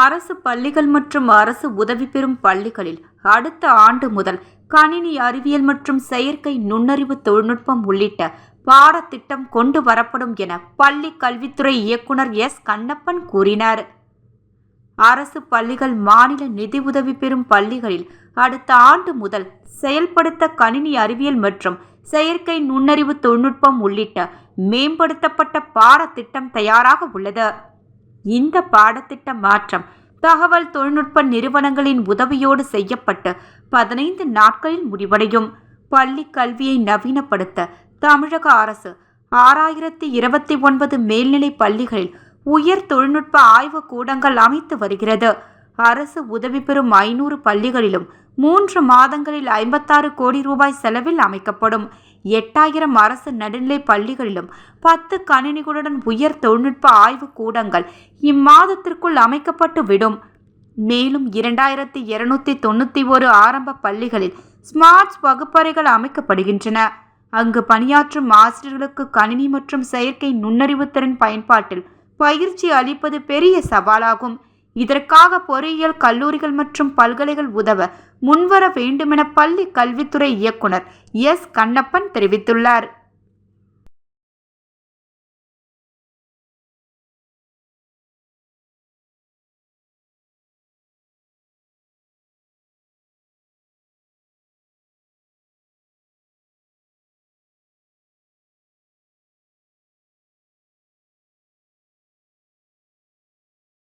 அரசு பள்ளிகள் மற்றும் அரசு உதவி பெறும் பள்ளிகளில் அடுத்த ஆண்டு முதல் கணினி அறிவியல் மற்றும் செயற்கை நுண்ணறிவு தொழில்நுட்பம் உள்ளிட்ட பாடத்திட்டம் கொண்டு வரப்படும் என பள்ளி கல்வித்துறை இயக்குனர் எஸ் கண்ணப்பன் கூறினார். அரசு பள்ளிகள் மாநில நிதி உதவி பெறும் பள்ளிகளில் அடுத்த ஆண்டு முதல் செயல்படுத்த கணினி அறிவியல் மற்றும் செயற்கை நுண்ணறிவு தொழில்நுட்பம் உள்ளிட்ட மேம்படுத்தப்பட்ட பாடத்திட்டம் தயாராக உள்ளது. இந்த பாடத்திட்ட மாற்றம் தகவல் தொழில்நுட்ப நிறுவனங்களின் உதவியோடு செய்யப்பட்டு 15 நாட்களில் முடிவடையும். பள்ளி கல்வியை நவீனப்படுத்த தமிழக அரசு 6029 மேல்நிலை பள்ளிகளில் உயர் தொழில்நுட்ப ஆய்வு கூடங்கள் அமைத்து வருகிறது. அரசு உதவி பெறும் 500 பள்ளிகளிலும் 3 மாதங்களில் 56 கோடி ரூபாய் செலவில் அமைக்கப்படும். 8000 அரசு நடுநிலை பள்ளிகளிலும் 10 கணினிகளுடன் உயர் தொழில்நுட்ப ஆய்வு கூடங்கள் இம்மாதத்திற்குள் அமைக்கப்பட்டு விடும். மேலும் 2291 ஆரம்ப பள்ளிகளில் ஸ்மார்ட் வகுப்பறைகள் அமைக்கப்படுகின்றன. அங்கு பணியாற்றும் ஆசிரியர்களுக்கு கணினி மற்றும் செயற்கை நுண்ணறிவு திறன் பயன்பாட்டில் பயிற்சி அளிப்பது பெரிய சவாலாகும். இதற்காக பொறியியல் கல்லூரிகள் மற்றும் பல்கலைகள் உதவ முன்வர வேண்டுமென பள்ளி கல்வித்துறை இயக்குனர் எஸ் கண்ணப்பன் தெரிவித்துள்ளார்.